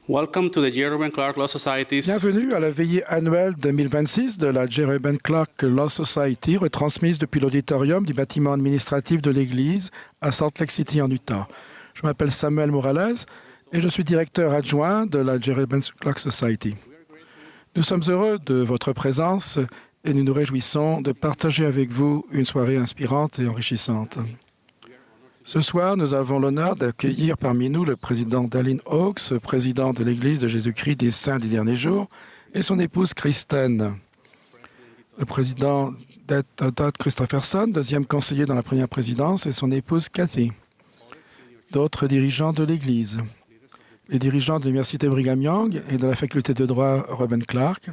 Welcome to the J. Reuben Clark Law Society's. Bienvenue à la veillée annuelle 2026 de la J. Reuben Clark Law Society, retransmise depuis l'auditorium du bâtiment administratif de l'Église à Salt Lake City, en Utah. Je m'appelle Samuel Morales et je suis directeur adjoint de la J. Reuben Clark Society. Nous sommes heureux de votre présence et nous nous réjouissons de partager avec vous une soirée inspirante et enrichissante. Ce soir, nous avons l'honneur d'accueillir parmi nous le président Dallin Oaks, président de l'Église de Jésus-Christ des Saints des Derniers Jours, et son épouse Kristen. Le président Todd Christopherson, deuxième conseiller dans la première présidence, et son épouse Kathy. D'autres dirigeants de l'Église. Les dirigeants de l'Université Brigham Young et de la faculté de droit Reuben Clark,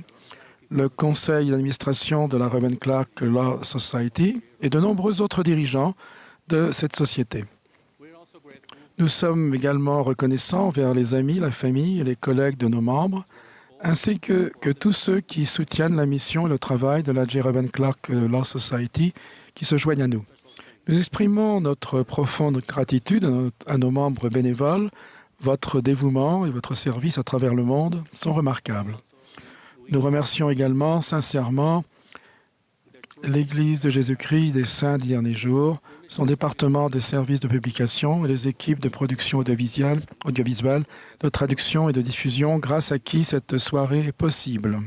le conseil d'administration de la Reuben Clark Law Society et de nombreux autres dirigeants de cette société. Nous sommes également reconnaissants envers les amis, la famille et les collègues de nos membres, ainsi que tous ceux qui soutiennent la mission et le travail de la J. Reuben Clark Law Society qui se joignent à nous. Nous exprimons notre profonde gratitude à nos membres bénévoles. Votre dévouement et votre service à travers le monde sont remarquables. Nous remercions également sincèrement l'Église de Jésus-Christ des Saints des Derniers Jours, son département des services de publication et les équipes de production audiovisuelle, de traduction et de diffusion, grâce à qui cette soirée est possible.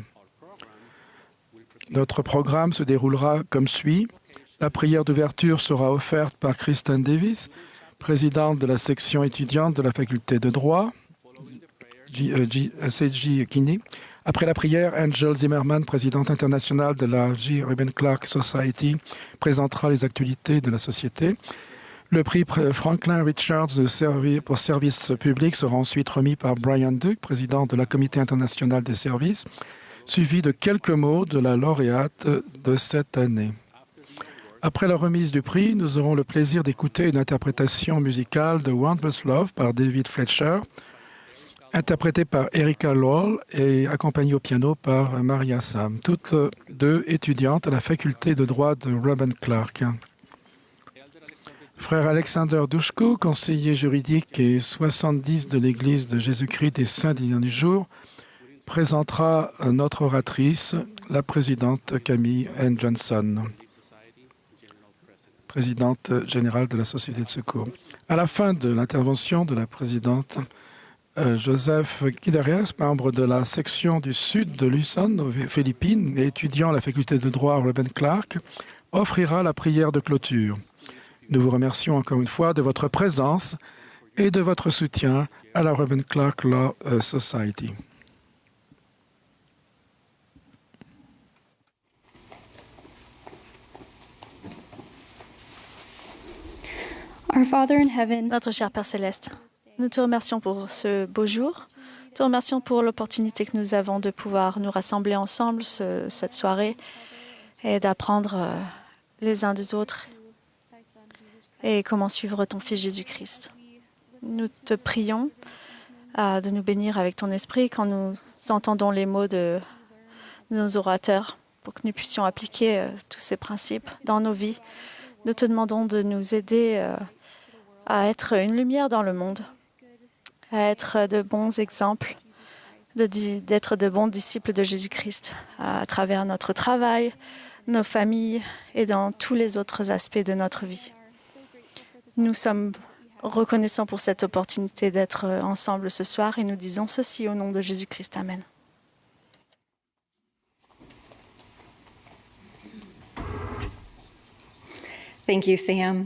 Notre programme se déroulera comme suit. La prière d'ouverture sera offerte par Kristen Davis, présidente de la section étudiante de la faculté de droit, CJ Kinney. Après la prière, Angel Zimmerman, présidente internationale de la J. Reuben Clark Society, présentera les actualités de la société. Le prix Franklin Richards pour service public sera ensuite remis par Brian Duke, président de la Comité international des services, suivi de quelques mots de la lauréate de cette année. Après la remise du prix, nous aurons le plaisir d'écouter une interprétation musicale de Wondrous Love par David Fletcher, interprétée par Erica Lowell et accompagnée au piano par Maria Sam, toutes deux étudiantes à la faculté de droit de Reuben Clark. Frère Alexander Dushku, conseiller juridique et 70 de l'Église de Jésus-Christ des Saints des Derniers Jours, présentera notre oratrice, la présidente Camille N. Johnson, présidente générale de la Société de secours. À la fin de l'intervention de la présidente, Joseph Guidarias, membre de la section du sud de Luzon, aux Philippines, et étudiant à la faculté de droit Reuben Clark, offrira la prière de clôture. Nous vous remercions encore une fois de votre présence et de votre soutien à la Reuben Clark Law Society. Our Father in heaven, Notre cher Père Céleste, nous te remercions pour ce beau jour. Nous te remercions pour l'opportunité que nous avons de pouvoir nous rassembler ensemble cette soirée et d'apprendre les uns des autres et comment suivre ton Fils Jésus-Christ. Nous te prions de nous bénir avec ton esprit quand nous entendons les mots de nos orateurs pour que nous puissions appliquer tous ces principes dans nos vies. Nous te demandons de nous aider à être une lumière dans le monde, à être de bons exemples, d'être de bons disciples de Jésus-Christ à travers notre travail, nos familles et dans tous les autres aspects de notre vie. Nous sommes reconnaissants pour cette opportunité d'être ensemble ce soir et nous disons ceci au nom de Jésus-Christ. Amen. Thank you, Sam.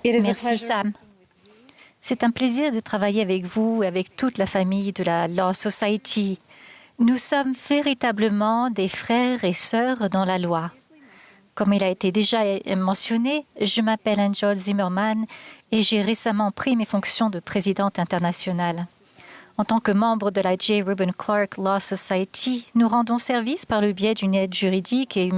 Merci, Sam. C'est un plaisir de travailler avec vous et avec toute la famille de la Law Society. Nous sommes véritablement des frères et sœurs dans la loi. Comme il a été déjà mentionné, je m'appelle Angel Zimmerman et j'ai récemment pris mes fonctions de présidente internationale. En tant que membre de la J. Reuben Clark Law Society, nous rendons service par le biais d'une aide juridique et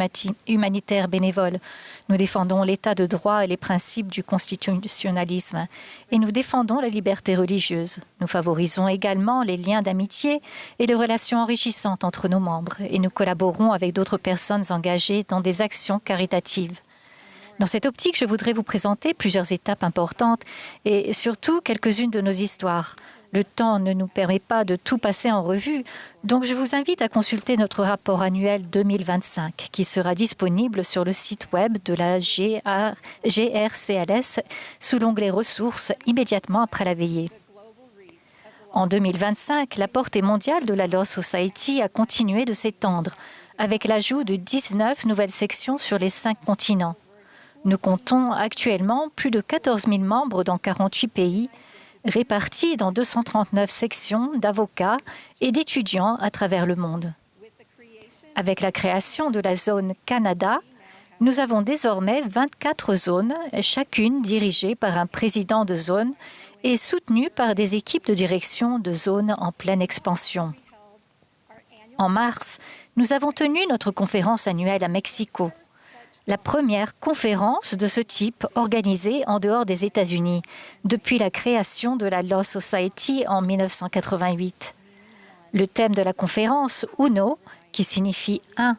humanitaire bénévole. Nous défendons l'état de droit et les principes du constitutionnalisme et nous défendons la liberté religieuse. Nous favorisons également les liens d'amitié et de relations enrichissantes entre nos membres et nous collaborons avec d'autres personnes engagées dans des actions caritatives. Dans cette optique, je voudrais vous présenter plusieurs étapes importantes et surtout quelques-unes de nos histoires. Le temps ne nous permet pas de tout passer en revue, donc je vous invite à consulter notre rapport annuel 2025 qui sera disponible sur le site web de la GRCLS sous l'onglet Ressources immédiatement après la veillée. En 2025, la portée mondiale de la Law Society a continué de s'étendre, avec l'ajout de 19 nouvelles sections sur les 5 continents. Nous comptons actuellement plus de 14 000 membres dans 48 pays, répartis dans 239 sections d'avocats et d'étudiants à travers le monde. Avec la création de la zone Canada, nous avons désormais 24 zones, chacune dirigée par un président de zone et soutenue par des équipes de direction de zone en pleine expansion. En mars, nous avons tenu notre conférence annuelle à Mexico, la première conférence de ce type organisée en dehors des États-Unis depuis la création de la Law Society en 1988. Le thème de la conférence, UNO, qui signifie « un »,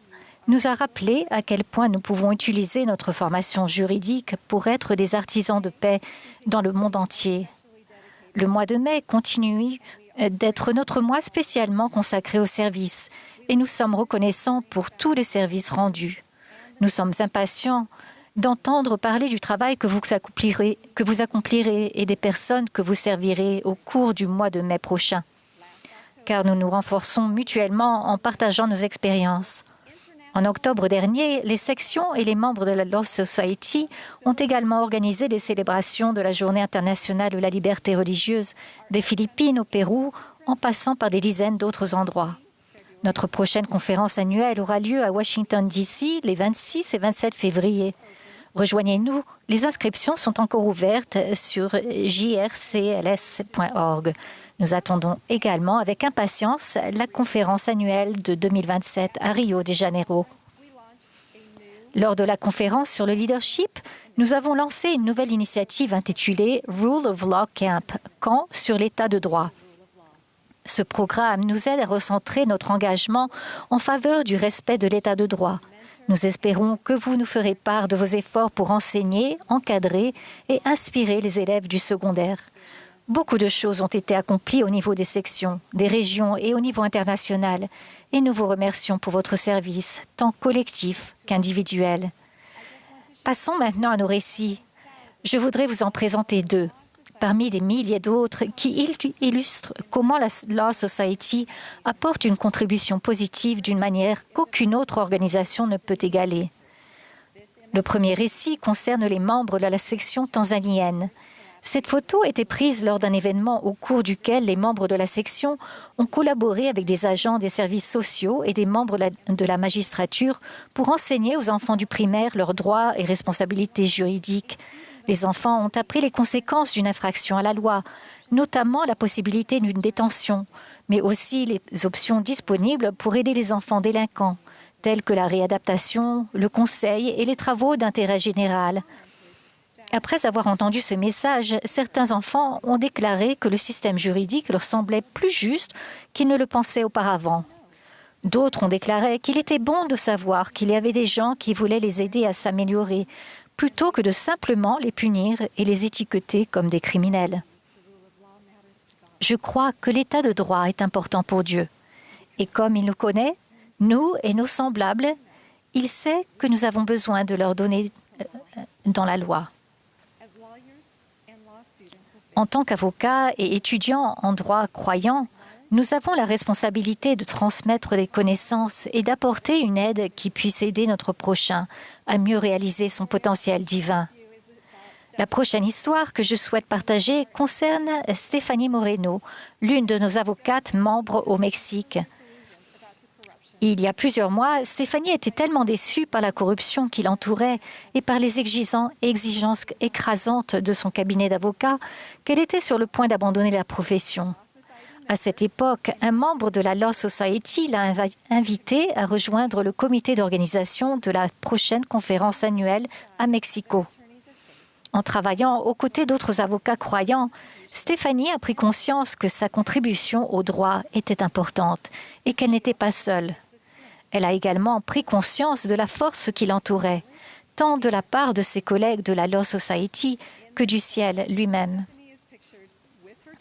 nous a rappelé à quel point nous pouvons utiliser notre formation juridique pour être des artisans de paix dans le monde entier. Le mois de mai continue d'être notre mois spécialement consacré au service et nous sommes reconnaissants pour tous les services rendus. Nous sommes impatients d'entendre parler du travail que vous accomplirez et des personnes que vous servirez au cours du mois de mai prochain, car nous nous renforçons mutuellement en partageant nos expériences. En octobre dernier, les sections et les membres de la Law Society ont également organisé des célébrations de la Journée internationale de la liberté religieuse des Philippines au Pérou, en passant par des dizaines d'autres endroits. Notre prochaine conférence annuelle aura lieu à Washington, D.C. les 26 et 27 février. Rejoignez-nous, les inscriptions sont encore ouvertes sur jrcls.org. Nous attendons également avec impatience la conférence annuelle de 2027 à Rio de Janeiro. Lors de la conférence sur le leadership, nous avons lancé une nouvelle initiative intitulée Rule of Law Camp, camp sur l'état de droit. Ce programme nous aide à recentrer notre engagement en faveur du respect de l'état de droit. Nous espérons que vous nous ferez part de vos efforts pour enseigner, encadrer et inspirer les élèves du secondaire. Beaucoup de choses ont été accomplies au niveau des sections, des régions et au niveau international, et nous vous remercions pour votre service, tant collectif qu'individuel. Passons maintenant à nos récits. Je voudrais vous en présenter 2. Parmi des milliers d'autres qui illustrent comment la Law Society apporte une contribution positive d'une manière qu'aucune autre organisation ne peut égaler. Le premier récit concerne les membres de la section tanzanienne. Cette photo a été prise lors d'un événement au cours duquel les membres de la section ont collaboré avec des agents des services sociaux et des membres de la magistrature pour enseigner aux enfants du primaire leurs droits et responsabilités juridiques. Les enfants ont appris les conséquences d'une infraction à la loi, notamment la possibilité d'une détention, mais aussi les options disponibles pour aider les enfants délinquants, telles que la réadaptation, le conseil et les travaux d'intérêt général. Après avoir entendu ce message, certains enfants ont déclaré que le système juridique leur semblait plus juste qu'ils ne le pensaient auparavant. D'autres ont déclaré qu'il était bon de savoir qu'il y avait des gens qui voulaient les aider à s'améliorer, plutôt que de simplement les punir et les étiqueter comme des criminels. Je crois que l'état de droit est important pour Dieu. Et comme il nous connaît, nous et nos semblables, il sait que nous avons besoin de leur donner dans la loi. En tant qu'avocats et étudiants en droit croyants, nous avons la responsabilité de transmettre des connaissances et d'apporter une aide qui puisse aider notre prochain à mieux réaliser son potentiel divin. La prochaine histoire que je souhaite partager concerne Stéphanie Moreno, l'une de nos avocates membres au Mexique. Il y a plusieurs mois, Stéphanie était tellement déçue par la corruption qui l'entourait et par les exigences écrasantes de son cabinet d'avocat qu'elle était sur le point d'abandonner la profession. À cette époque, un membre de la Law Society l'a invité à rejoindre le comité d'organisation de la prochaine conférence annuelle à Mexico. En travaillant aux côtés d'autres avocats croyants, Stéphanie a pris conscience que sa contribution au droit était importante et qu'elle n'était pas seule. Elle a également pris conscience de la force qui l'entourait, tant de la part de ses collègues de la Law Society que du ciel lui-même.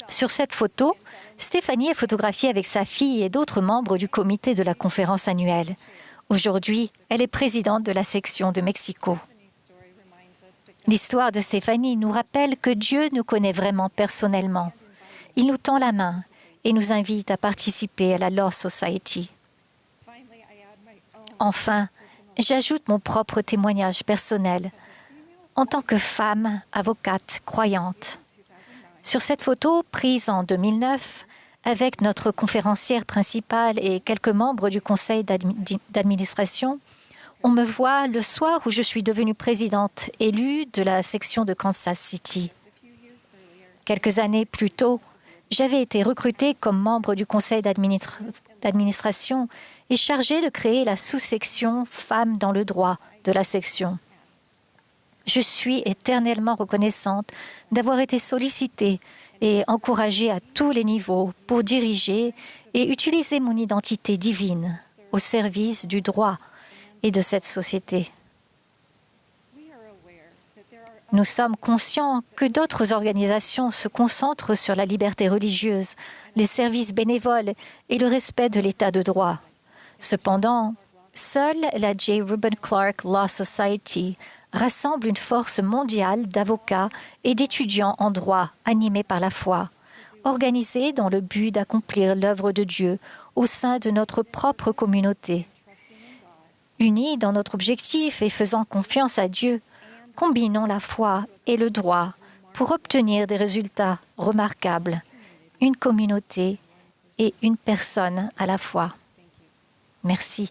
Sur cette photo, Stéphanie est photographiée avec sa fille et d'autres membres du comité de la conférence annuelle. Aujourd'hui, elle est présidente de la section de Mexico. L'histoire de Stéphanie nous rappelle que Dieu nous connaît vraiment personnellement. Il nous tend la main et nous invite à participer à la Law Society. Enfin, j'ajoute mon propre témoignage personnel en tant que femme, avocate, croyante. Sur cette photo, prise en 2009, avec notre conférencière principale et quelques membres du conseil d'administration, on me voit le soir où je suis devenue présidente élue de la section de Kansas City. Quelques années plus tôt, j'avais été recrutée comme membre du conseil d'administration et chargée de créer la sous-section Femmes dans le droit de la section. Je suis éternellement reconnaissante d'avoir été sollicitée et encouragée à tous les niveaux pour diriger et utiliser mon identité divine au service du droit et de cette société. Nous sommes conscients que d'autres organisations se concentrent sur la liberté religieuse, les services bénévoles et le respect de l'état de droit. Cependant, seule la J. Reuben Clark Law Society rassemble une force mondiale d'avocats et d'étudiants en droit animés par la foi, organisés dans le but d'accomplir l'œuvre de Dieu au sein de notre propre communauté. Unis dans notre objectif et faisant confiance à Dieu, combinons la foi et le droit pour obtenir des résultats remarquables, une communauté et une personne à la fois. Merci.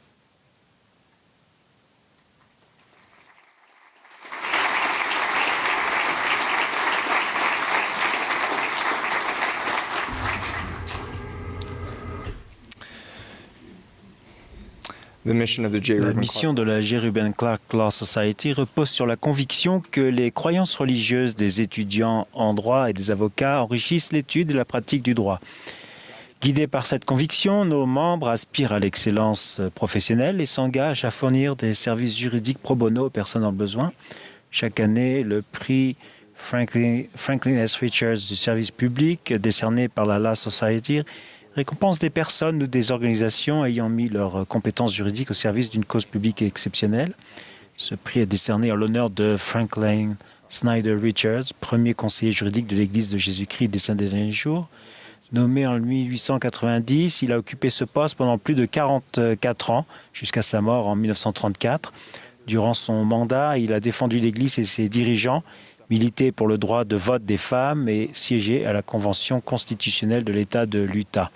La mission de la J. Reuben Clark Law Society repose sur la conviction que les croyances religieuses des étudiants en droit et des avocats enrichissent l'étude et la pratique du droit. Guidés par cette conviction, nos membres aspirent à l'excellence professionnelle et s'engagent à fournir des services juridiques pro bono aux personnes dans le besoin. Chaque année, le prix Franklin S. Richards du service public, décerné par la Law Society, récompense des personnes ou des organisations ayant mis leurs compétences juridiques au service d'une cause publique exceptionnelle. Ce prix est décerné en l'honneur de Franklin Snyder Richards, premier conseiller juridique de l'Église de Jésus-Christ des Saints des Derniers Jours. Nommé en 1890, il a occupé ce poste pendant plus de 44 ans, jusqu'à sa mort en 1934. Durant son mandat, il a défendu l'Église et ses dirigeants, milité pour le droit de vote des femmes et siégé à la Convention constitutionnelle de l'État de l'Utah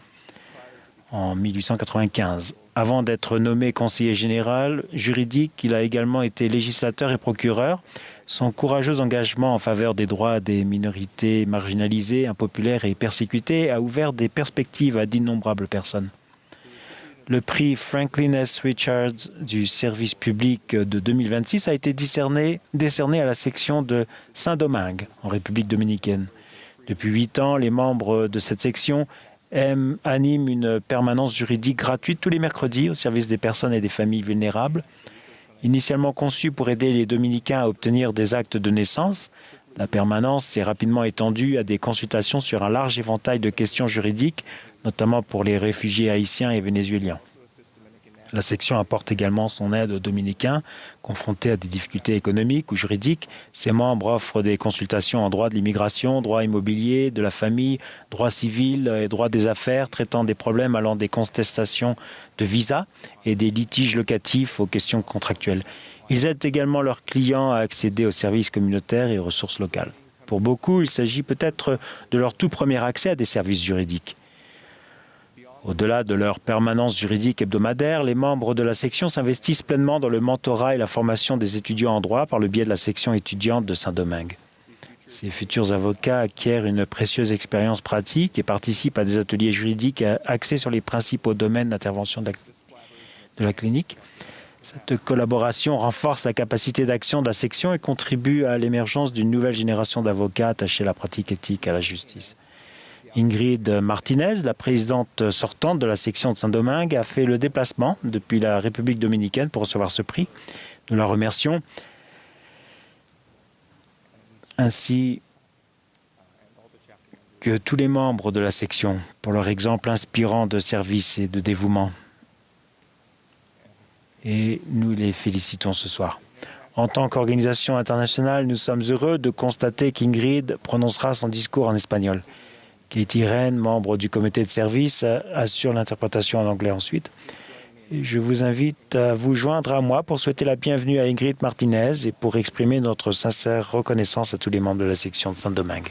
en 1895. Avant d'être nommé conseiller général juridique, il a également été législateur et procureur. Son courageux engagement en faveur des droits des minorités marginalisées, impopulaires et persécutées a ouvert des perspectives à d'innombrables personnes. Le prix Franklin S. Richards du service public de 2026 a été décerné à la section de Saint-Domingue, en République dominicaine. Depuis 8 ans, les membres de cette section animent une permanence juridique gratuite tous les mercredis au service des personnes et des familles vulnérables. Initialement conçue pour aider les Dominicains à obtenir des actes de naissance, la permanence s'est rapidement étendue à des consultations sur un large éventail de questions juridiques, notamment pour les réfugiés haïtiens et vénézuéliens. La section apporte également son aide aux Dominicains confrontés à des difficultés économiques ou juridiques. Ses membres offrent des consultations en droit de l'immigration, droit immobilier, de la famille, droit civil et droit des affaires, traitant des problèmes allant des contestations de visa et des litiges locatifs aux questions contractuelles. Ils aident également leurs clients à accéder aux services communautaires et aux ressources locales. Pour beaucoup, il s'agit peut-être de leur tout premier accès à des services juridiques. Au-delà de leur permanence juridique hebdomadaire, les membres de la section s'investissent pleinement dans le mentorat et la formation des étudiants en droit par le biais de la section étudiante de Saint-Domingue. Ces futurs avocats acquièrent une précieuse expérience pratique et participent à des ateliers juridiques axés sur les principaux domaines d'intervention de la clinique. Cette collaboration renforce la capacité d'action de la section et contribue à l'émergence d'une nouvelle génération d'avocats attachés à la pratique éthique et à la justice. Ingrid Martinez, la présidente sortante de la section de Saint-Domingue, a fait le déplacement depuis la République dominicaine pour recevoir ce prix. Nous la remercions. Ainsi que tous les membres de la section pour leur exemple inspirant de service et de dévouement. Et nous les félicitons ce soir. En tant qu'organisation internationale, nous sommes heureux de constater qu'Ingrid prononcera son discours en espagnol. Katie Wren, membre du comité de service, assure l'interprétation en anglais ensuite. Et je vous invite à vous joindre à moi pour souhaiter la bienvenue à Ingrid Martinez et pour exprimer notre sincère reconnaissance à tous les membres de la section de Saint-Domingue.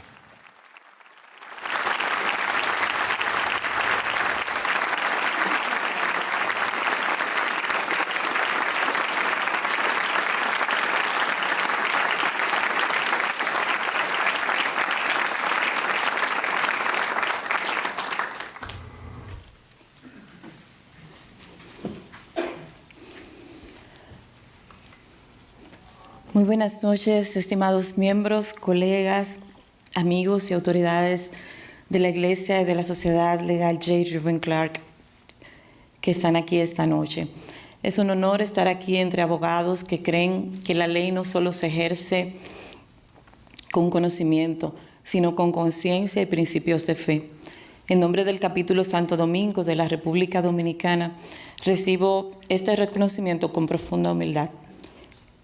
Muy buenas noches, estimados miembros, colegas, amigos y autoridades de la Iglesia y de la Sociedad Legal J. Reuben Clark que están aquí esta noche. Es un honor estar aquí entre abogados que creen que la ley no solo se ejerce con conocimiento, sino con conciencia y principios de fe. En nombre del Capítulo Santo Domingo de la República Dominicana, recibo este reconocimiento con profunda humildad.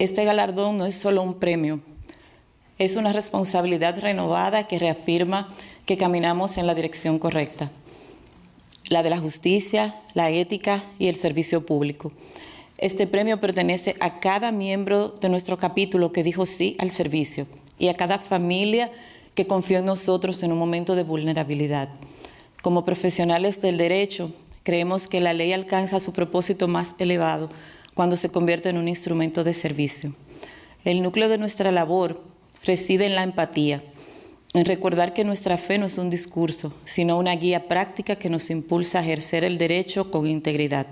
Este galardón no es solo un premio, es una responsabilidad renovada que reafirma que caminamos en la dirección correcta, la de la justicia, la ética y el servicio público. Este premio pertenece a cada miembro de nuestro capítulo que dijo sí al servicio y a cada familia que confió en nosotros en un momento de vulnerabilidad. Como profesionales del derecho, creemos que la ley alcanza su propósito más elevado cuando se convierte en un instrumento de servicio. El núcleo de nuestra labor reside en la empatía, en recordar que nuestra fe no es un discurso, sino una guía práctica que nos impulsa a ejercer el derecho con integridad.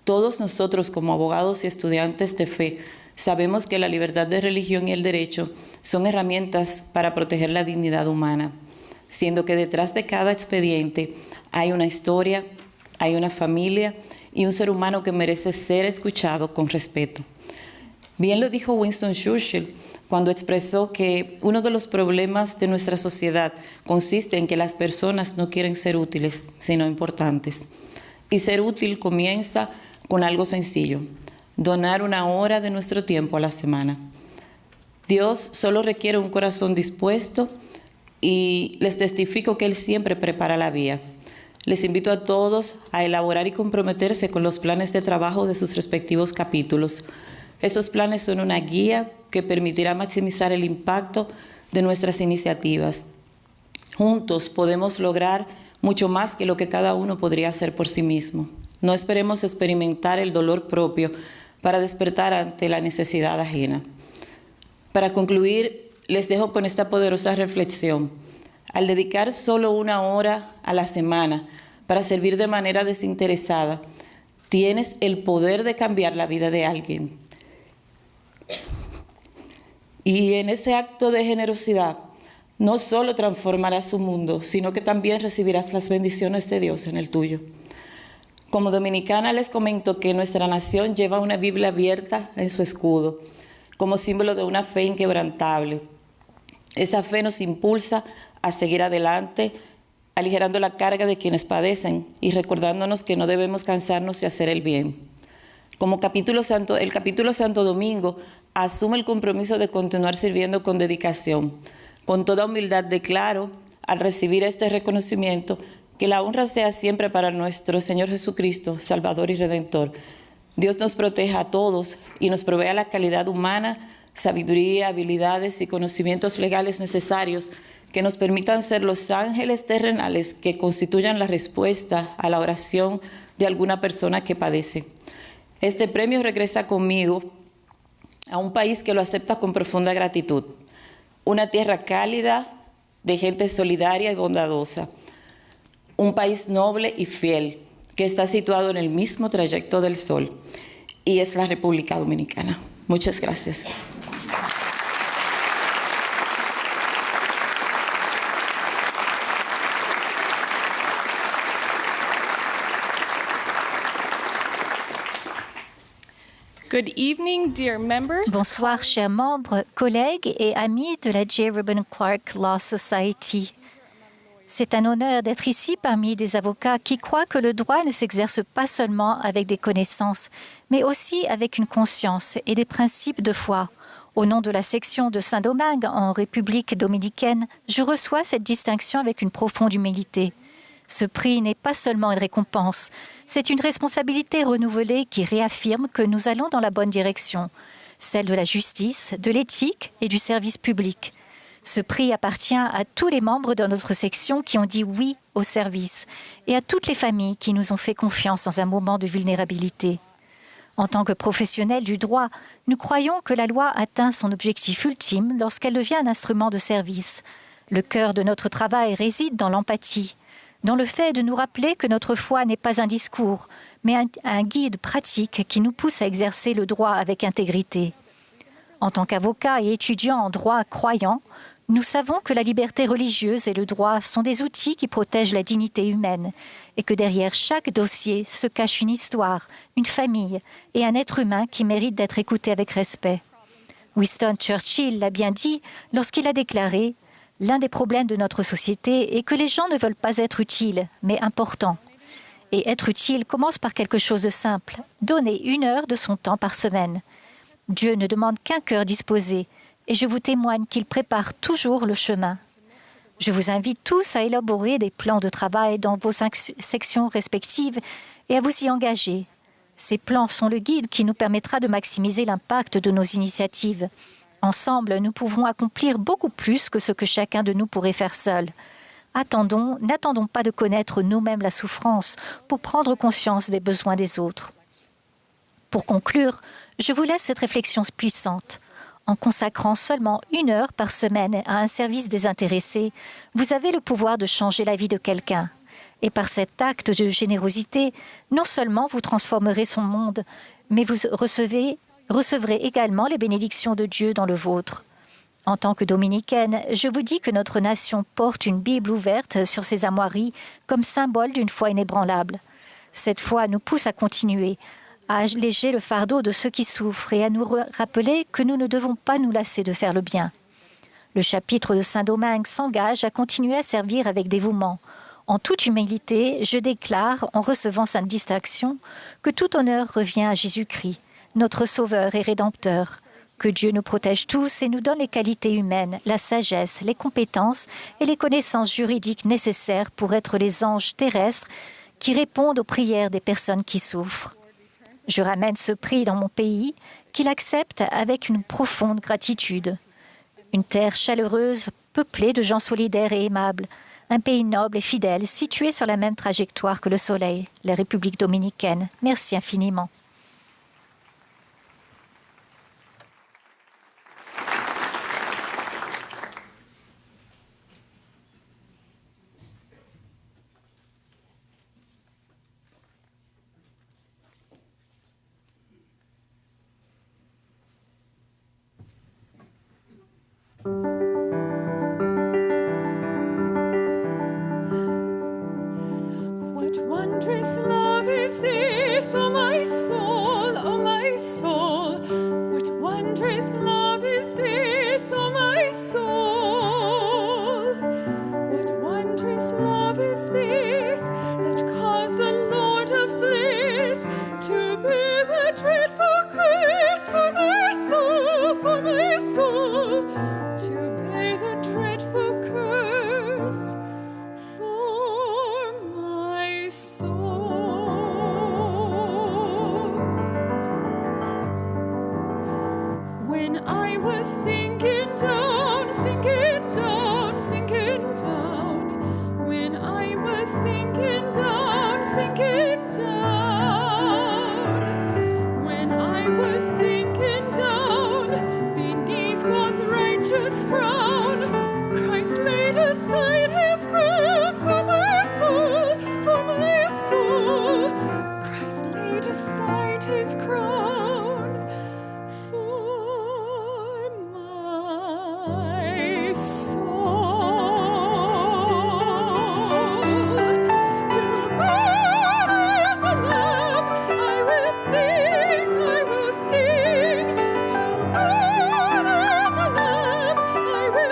Todos nosotros, como abogados y estudiantes de fe, sabemos que la libertad de religión y el derecho son herramientas para proteger la dignidad humana, siendo que detrás de cada expediente hay una historia, hay una familia y un ser humano que merece ser escuchado con respeto. Bien lo dijo Winston Churchill cuando expresó que uno de los problemas de nuestra sociedad consiste en que las personas no quieren ser útiles, sino importantes. Y ser útil comienza con algo sencillo: donar una hora de nuestro tiempo a la semana. Dios solo requiere un corazón dispuesto y les testifico que Él siempre prepara la vía. Les invito a todos a elaborar y comprometerse con los planes de trabajo de sus respectivos capítulos. Esos planes son una guía que permitirá maximizar el impacto de nuestras iniciativas. Juntos podemos lograr mucho más que lo que cada uno podría hacer por sí mismo. No esperemos experimentar el dolor propio para despertar ante la necesidad ajena. Para concluir, les dejo con esta poderosa reflexión. Al dedicar solo una hora a la semana para servir de manera desinteresada, tienes el poder de cambiar la vida de alguien. Y en ese acto de generosidad, no solo transformarás su mundo, sino que también recibirás las bendiciones de Dios en el tuyo. Como dominicana les comento que nuestra nación lleva una Biblia abierta en su escudo, como símbolo de una fe inquebrantable. Esa fe nos impulsa a seguir adelante, aligerando la carga de quienes padecen y recordándonos que no debemos cansarnos de hacer el bien. Como el Capítulo Santo Domingo asume el compromiso de continuar sirviendo con dedicación. Con toda humildad declaro, al recibir este reconocimiento, que la honra sea siempre para nuestro Señor Jesucristo, Salvador y Redentor. Dios nos proteja a todos y nos provea la calidad humana, sabiduría, habilidades y conocimientos legales necesarios que nos permitan ser los ángeles terrenales que constituyan la respuesta a la oración de alguna persona que padece. Este premio regresa conmigo a un país que lo acepta con profunda gratitud, una tierra cálida, de gente solidaria y bondadosa, un país noble y fiel que está situado en el mismo trayecto del sol, y es la República Dominicana. Muchas gracias. Good evening, dear members. Bonsoir, chers membres, collègues et amis de la J. Reuben Clark Law Society. C'est un honneur d'être ici parmi des avocats qui croient que le droit ne s'exerce pas seulement avec des connaissances, mais aussi avec une conscience et des principes de foi. Au nom de la section de Saint-Domingue en République dominicaine, je reçois cette distinction avec une profonde humilité. Ce prix n'est pas seulement une récompense, c'est une responsabilité renouvelée qui réaffirme que nous allons dans la bonne direction, celle de la justice, de l'éthique et du service public. Ce prix appartient à tous les membres de notre section qui ont dit oui au service et à toutes les familles qui nous ont fait confiance dans un moment de vulnérabilité. En tant que professionnels du droit, nous croyons que la loi atteint son objectif ultime lorsqu'elle devient un instrument de service. Le cœur de notre travail réside dans l'empathie, dans le fait de nous rappeler que notre foi n'est pas un discours, mais un guide pratique qui nous pousse à exercer le droit avec intégrité. En tant qu'avocats et étudiants en droit croyants, nous savons que la liberté religieuse et le droit sont des outils qui protègent la dignité humaine et que derrière chaque dossier se cache une histoire, une famille et un être humain qui mérite d'être écouté avec respect. Winston Churchill l'a bien dit lorsqu'il a déclaré « L'un des problèmes de notre société est que les gens ne veulent pas être utiles, mais importants. Et être utile commence par quelque chose de simple, donner 1 heure de son temps par semaine. Dieu ne demande qu'un cœur disposé, et je vous témoigne qu'il prépare toujours le chemin. Je vous invite tous à élaborer des plans de travail dans vos sections respectives et à vous y engager. Ces plans sont le guide qui nous permettra de maximiser l'impact de nos initiatives. Ensemble, nous pouvons accomplir beaucoup plus que ce que chacun de nous pourrait faire seul. N'attendons pas de connaître nous-mêmes la souffrance pour prendre conscience des besoins des autres. Pour conclure, je vous laisse cette réflexion puissante. En consacrant seulement 1 heure par semaine à un service désintéressé, vous avez le pouvoir de changer la vie de quelqu'un. Et par cet acte de générosité, non seulement vous transformerez son monde, mais vous recevrez également les bénédictions de Dieu dans le vôtre. En tant que dominicaine, je vous dis que notre nation porte une Bible ouverte sur ses armoiries comme symbole d'une foi inébranlable. Cette foi nous pousse à continuer, à alléger le fardeau de ceux qui souffrent et à nous rappeler que nous ne devons pas nous lasser de faire le bien. Le chapitre de Saint-Domingue s'engage à continuer à servir avec dévouement. En toute humilité, je déclare, en recevant cette distinction, que tout honneur revient à Jésus-Christ, notre Sauveur et Rédempteur. Que Dieu nous protège tous et nous donne les qualités humaines, la sagesse, les compétences et les connaissances juridiques nécessaires pour être les anges terrestres qui répondent aux prières des personnes qui souffrent. Je ramène ce prix dans mon pays, qu'il accepte avec une profonde gratitude. Une terre chaleureuse, peuplée de gens solidaires et aimables, un pays noble et fidèle, situé sur la même trajectoire que le soleil, la République dominicaine. Merci infiniment. What wondrous love is this, oh my soul, oh my soul. What wondrous love is this, oh my soul. What wondrous love is this that caused the Lord of bliss to bear the dreadful curse for my soul, for my soul. To bear the dreadful curse for my soul. When I was sinking down, sinking down, sinking down. When I was sinking down, sinking down. When I was sinking down beneath God's righteous frown, Christ laid aside his crown for my soul, for my soul. Christ laid aside his crown for my soul. To God and the Lamb I will sing, I will sing. To God and the Lamb I will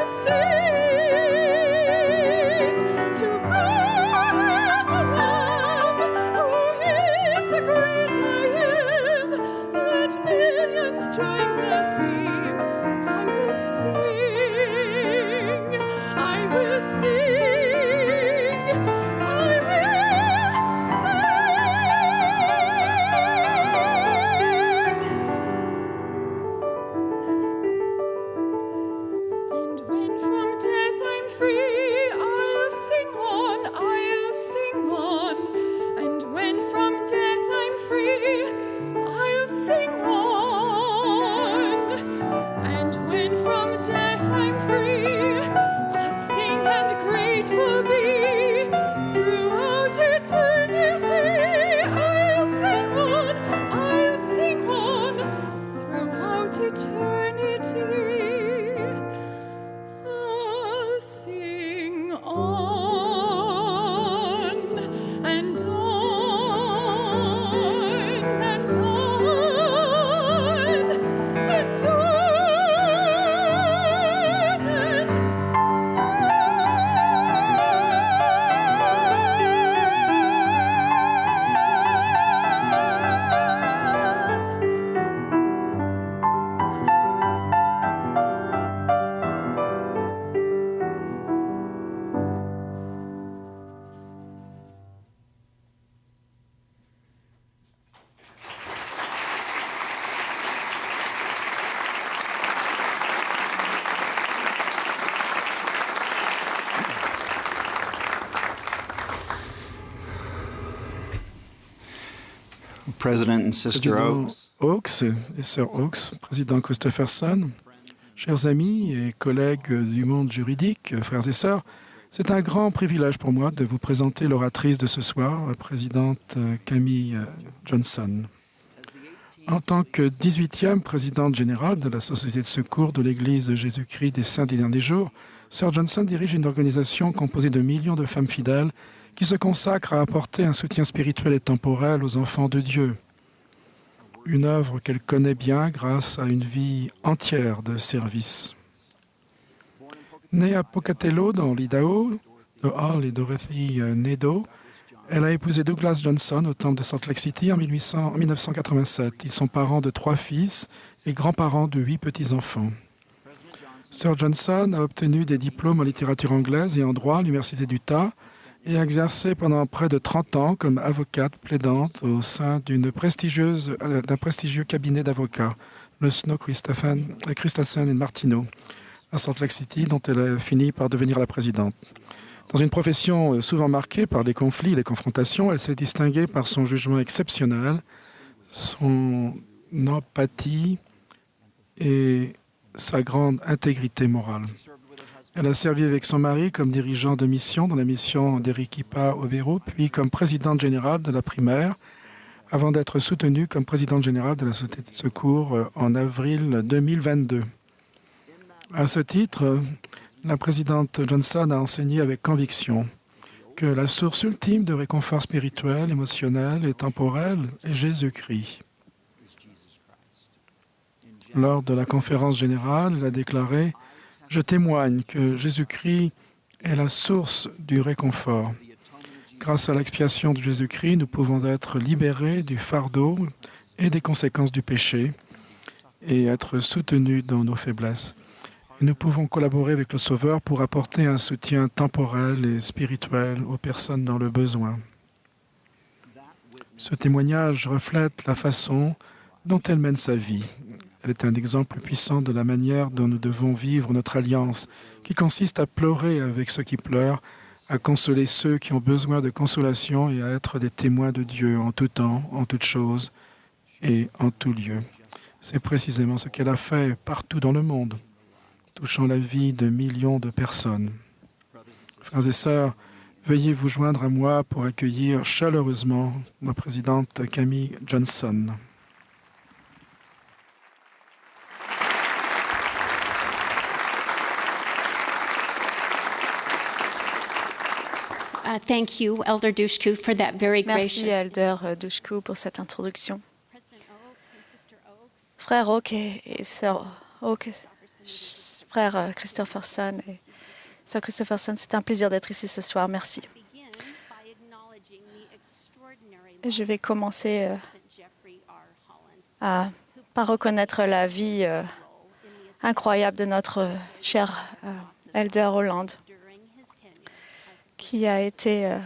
just join the theme. I will sing. I will sing. I will sing. And when from death I'm free, I'll sing on, I'll sing on. And when from death I'm free, I'll sing on. And when from death I'm free, I'll sing and grateful be. Throughout eternity, I'll sing on, I'll sing on. Throughout eternity, I'll sing on and on and on and on and President and Sister Président Oaks, Oaks et Sœur Oaks, président Christopherson, chers amis et collègues du monde juridique, frères et sœurs, c'est un grand privilège pour moi de vous présenter l'oratrice de ce soir, la présidente Camille Johnson. En tant que 18e présidente générale de la Société de secours de l'Église de Jésus-Christ des Saints des Derniers Jours, Sœur Johnson dirige une organisation composée de millions de femmes fidèles qui se consacrent à apporter un soutien spirituel et temporel aux enfants de Dieu. Une œuvre qu'elle connaît bien grâce à une vie entière de service. Née à Pocatello, dans l'Idaho, de Hall et Dorothy Nadeau, elle a épousé Douglas Johnson au temple de Salt Lake City en 1987. Ils sont parents de 3 fils et grands-parents de 8 petits-enfants. Sœur Johnson a obtenu des diplômes en littérature anglaise et en droit à l'Université d'Utah et a exercé pendant près de 30 ans comme avocate plaidante au sein d'un prestigieux cabinet d'avocats, le Snow Christensen Martineau, à Salt Lake City, dont elle a fini par devenir la présidente. Dans une profession souvent marquée par les conflits et les confrontations, elle s'est distinguée par son jugement exceptionnel, son empathie et sa grande intégrité morale. Elle a servi avec son mari comme dirigeant de mission dans la mission d'Arequipa au Pérou, puis comme présidente générale de la primaire, avant d'être soutenue comme présidente générale de la Société de secours en avril 2022. À ce titre, la présidente Johnson a enseigné avec conviction que la source ultime de réconfort spirituel, émotionnel et temporel est Jésus-Christ. Lors de la conférence générale, elle a déclaré « Je témoigne que Jésus-Christ est la source du réconfort. Grâce à l'expiation de Jésus-Christ, nous pouvons être libérés du fardeau et des conséquences du péché et être soutenus dans nos faiblesses. Et nous pouvons collaborer avec le Sauveur pour apporter un soutien temporel et spirituel aux personnes dans le besoin. » Ce témoignage reflète la façon dont elle mène sa vie. Elle est un exemple puissant de la manière dont nous devons vivre notre alliance, qui consiste à pleurer avec ceux qui pleurent, à consoler ceux qui ont besoin de consolation et à être des témoins de Dieu en tout temps, en toutes choses et en tout lieu. C'est précisément ce qu'elle a fait partout dans le monde, touchant la vie de millions de personnes. Frères et sœurs, veuillez vous joindre à moi pour accueillir chaleureusement la présidente Camille Johnson. Thank you, Elder Dushku, for that very Merci, gracious. Elder Dushku, pour cette introduction. Frère Oak et Sœur Oak, frère Christopherson et Sœur Christopherson, c'est un plaisir d'être ici ce soir. Merci. Je vais commencer à pas reconnaître la vie incroyable de notre cher Elder Holland, qui a été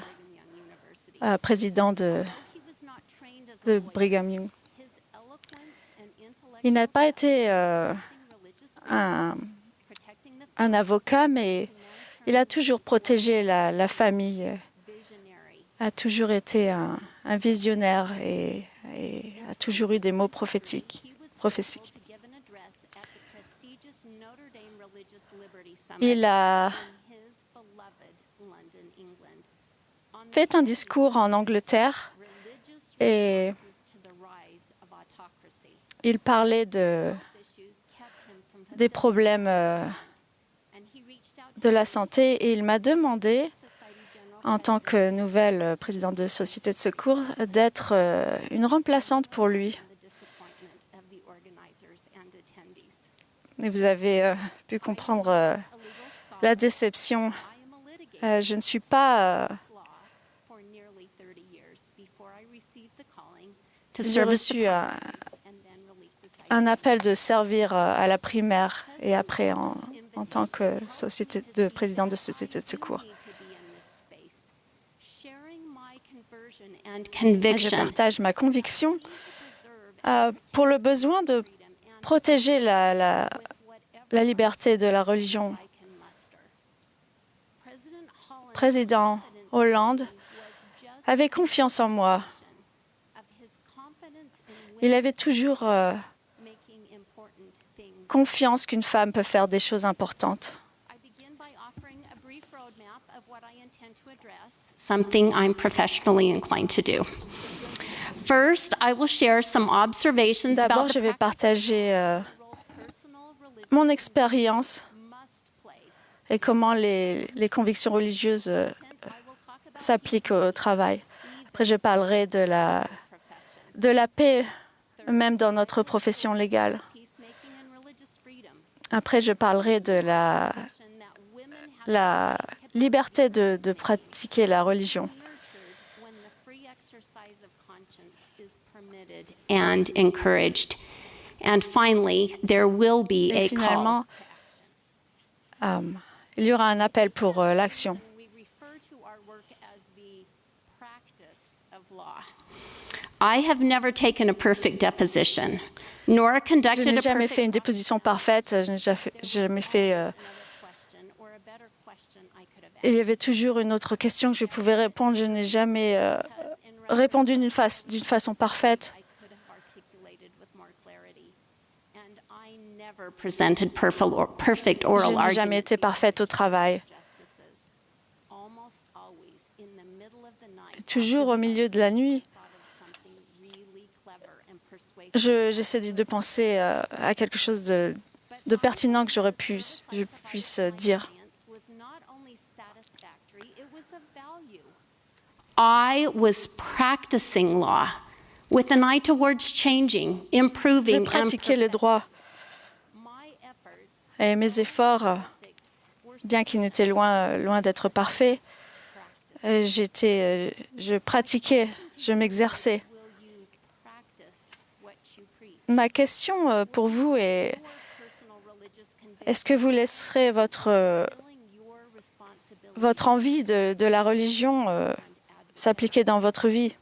président de Brigham Young. Il n'a pas été un avocat, mais il a toujours protégé la famille, a toujours été un visionnaire et a toujours eu des mots prophétiques. Il a fait un discours en Angleterre et il parlait des problèmes de la santé et il m'a demandé, en tant que nouvelle présidente de Société de secours, d'être une remplaçante pour lui. Et vous avez pu comprendre la déception. Je ne suis pas... J'ai reçu un appel de servir à la primaire et après en tant que présidente de Société de secours. Je partage ma conviction pour le besoin de protéger la liberté de la religion. Président Hollande avait confiance en moi. Il avait toujours confiance qu'une femme peut faire des choses importantes. Something I'm professionally inclined to do. First, I will share some observations D'abord, about je vais partager mon expérience et comment les convictions religieuses s'appliquent au travail. Après, je parlerai de la paix, même dans notre profession légale. Après, je parlerai de la liberté de pratiquer la religion. and encouraged. And finally, there will be a finalement, il y aura un appel pour l'action. I have never taken a perfect deposition, nor Je conducted n'ai a jamais perfect fait une déposition parfaite. Je n'ai jamais fait. Il y avait toujours une autre question que je pouvais répondre. Je n'ai jamais répondu d'une façon parfaite. presented perfect oral Je n'ai jamais argument. été parfaite au travail. Toujours au milieu de la nuit, j'essaie de penser à quelque chose de pertinent que je puisse dire. I was practicing law with an eye towards changing, J'ai improving, pratiqué le droit et mes efforts, bien qu'ils n'étaient loin d'être parfaits, je pratiquais, je m'exerçais. Ma question pour vous est, est-ce que vous laisserez votre envie de la religion s'appliquer dans votre vie?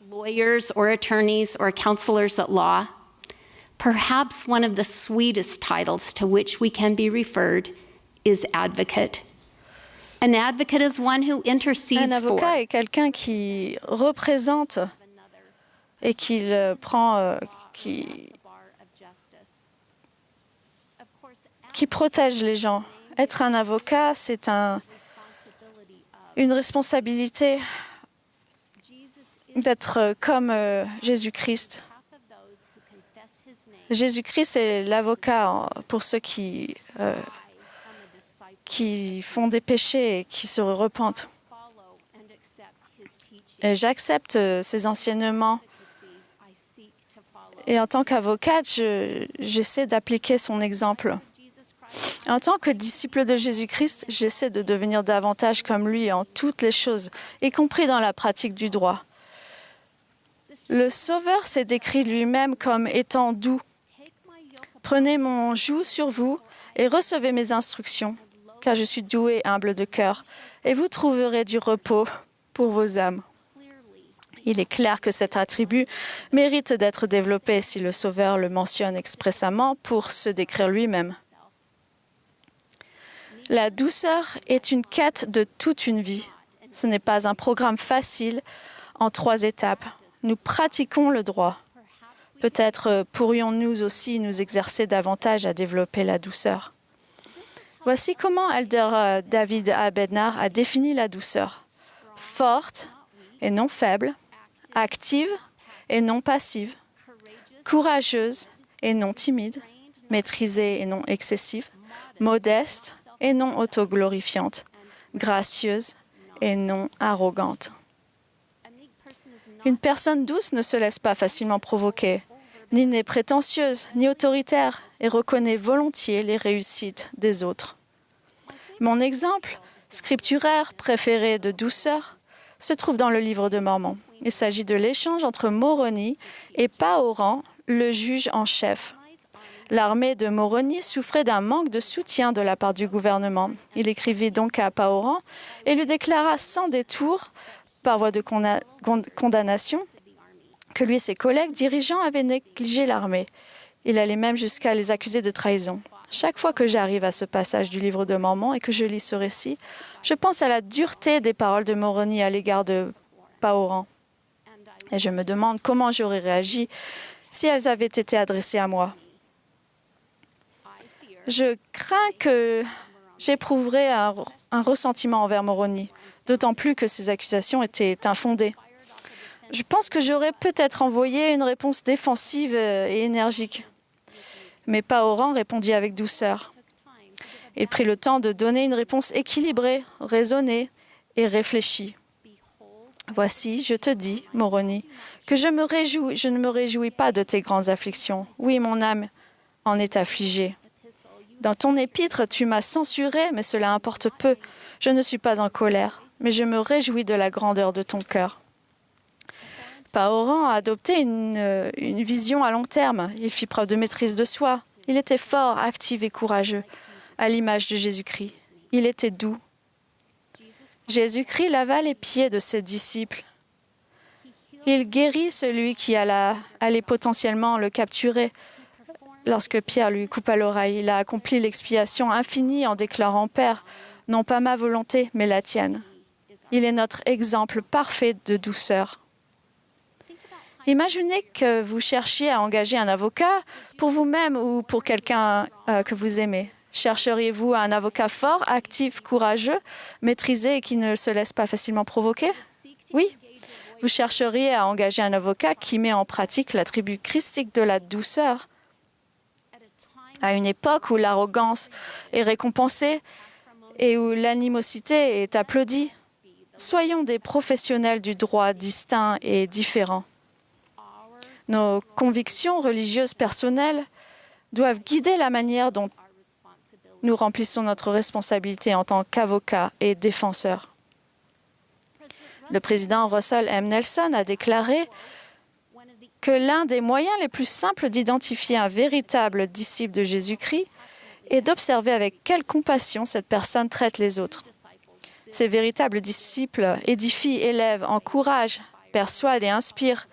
lawyers or attorneys or counselors at law, perhaps one of the sweetest titles to which we can be referred is advocate. An advocate is one who Un intercedes for. avocat est quelqu'un qui représente et qui protège les gens. Être un avocat, c'est une responsabilité d'être comme Jésus-Christ. Jésus-Christ est l'avocat pour ceux qui font des péchés et qui se repentent. Et j'accepte ses enseignements. Et en tant qu'avocate, j'essaie d'appliquer son exemple. En tant que disciple de Jésus-Christ, j'essaie de devenir davantage comme lui en toutes les choses, y compris dans la pratique du droit. Le Sauveur s'est décrit lui-même comme étant doux. Prenez mon joug sur vous et recevez mes instructions, car je suis doux et humble de cœur, et vous trouverez du repos pour vos âmes. Il est clair que cet attribut mérite d'être développé si le Sauveur le mentionne expressément pour se décrire lui-même. La douceur est une quête de toute une vie. Ce n'est pas un programme facile en 3 étapes. Nous pratiquons le droit. Peut-être pourrions-nous aussi nous exercer davantage à développer la douceur. Voici comment Elder David A. Bednar a défini la douceur. Forte et non faible, active et non passive, courageuse et non timide, maîtrisée et non excessive, modeste et non autoglorifiante, gracieuse et non arrogante. Une personne douce ne se laisse pas facilement provoquer, ni n'est prétentieuse, ni autoritaire, et reconnaît volontiers les réussites des autres. Mon exemple scripturaire préféré de douceur se trouve dans le livre de Mormon. Il s'agit de l'échange entre Moroni et Paoran, le juge en chef. L'armée de Moroni souffrait d'un manque de soutien de la part du gouvernement. Il écrivit donc à Paoran et lui déclara sans détour, par voie de condamnation, que lui et ses collègues dirigeants avaient négligé l'armée. Il allait même jusqu'à les accuser de trahison. Chaque fois que j'arrive à ce passage du livre de Mormon et que je lis ce récit, je pense à la dureté des paroles de Moroni à l'égard de Paoran. Et je me demande comment j'aurais réagi si elles avaient été adressées à moi. Je crains que j'éprouverais un ressentiment envers Moroni, d'autant plus que ces accusations étaient infondées. Je pense que j'aurais peut-être envoyé une réponse défensive et énergique. Mais Paoran répondit avec douceur. Il prit le temps de donner une réponse équilibrée, raisonnée et réfléchie. « Voici, je te dis, Moroni, que je ne me réjouis pas de tes grandes afflictions. Oui, mon âme en est affligée. Dans ton épître, tu m'as censuré, mais cela importe peu. Je ne suis pas en colère, mais je me réjouis de la grandeur de ton cœur. » Paoran a adopté une vision à long terme. Il fit preuve de maîtrise de soi. Il était fort, actif et courageux, à l'image de Jésus-Christ. Il était doux. Jésus-Christ lava les pieds de ses disciples. Il guérit celui qui allait potentiellement le capturer. Lorsque Pierre lui coupa l'oreille, il a accompli l'expiation infinie en déclarant « Père, non pas ma volonté, mais la tienne ». Il est notre exemple parfait de douceur. Imaginez que vous cherchiez à engager un avocat pour vous-même ou pour quelqu'un que vous aimez. Chercheriez-vous un avocat fort, actif, courageux, maîtrisé et qui ne se laisse pas facilement provoquer? Oui. Vous chercheriez à engager un avocat qui met en pratique l'attribut christique de la douceur. À une époque où l'arrogance est récompensée et où l'animosité est applaudie, soyons des professionnels du droit distincts et différents. Nos convictions religieuses personnelles doivent guider la manière dont nous remplissons notre responsabilité en tant qu'avocats et défenseurs. Le président Russell M. Nelson a déclaré que l'un des moyens les plus simples d'identifier un véritable disciple de Jésus-Christ est d'observer avec quelle compassion cette personne traite les autres. Ces véritables disciples édifient, élèvent, encouragent, persuadent et inspirent,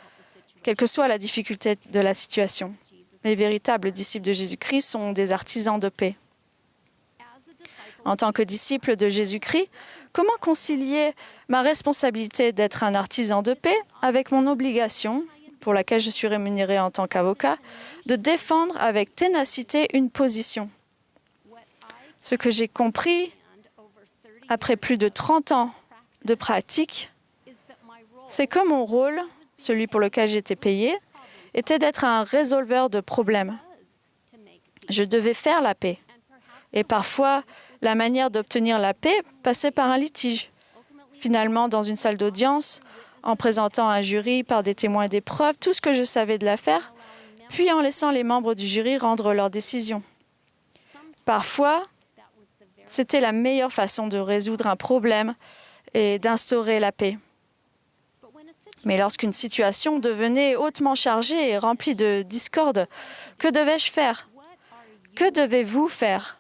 quelle que soit la difficulté de la situation. Les véritables disciples de Jésus-Christ sont des artisans de paix. En tant que disciple de Jésus-Christ, comment concilier ma responsabilité d'être un artisan de paix avec mon obligation, pour laquelle je suis rémunéré en tant qu'avocat, de défendre avec ténacité une position? Ce que j'ai compris après plus de 30 ans de pratique, c'est que mon rôle, celui pour lequel j'étais payé, était d'être un résolveur de problèmes. Je devais faire la paix. Et parfois, la manière d'obtenir la paix passait par un litige. Finalement, dans une salle d'audience, en présentant un jury par des témoins et des preuves, tout ce que je savais de l'affaire, puis en laissant les membres du jury rendre leur décision. Parfois, c'était la meilleure façon de résoudre un problème et d'instaurer la paix. Mais lorsqu'une situation devenait hautement chargée et remplie de discorde, que devais-je faire? Que devez-vous faire?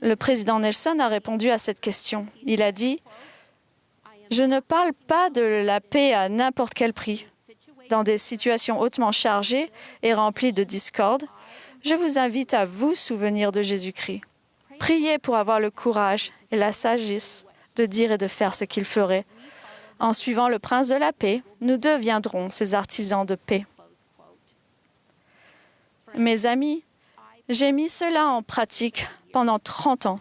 Le président Nelson a répondu à cette question. Il a dit « Je ne parle pas de la paix à n'importe quel prix. Dans des situations hautement chargées et remplies de discorde, je vous invite à vous souvenir de Jésus-Christ. Priez pour avoir le courage et la sagesse de dire et de faire ce qu'il ferait. En suivant le prince de la paix, nous deviendrons ces artisans de paix. » Mes amis, j'ai mis cela en pratique pendant 30 ans.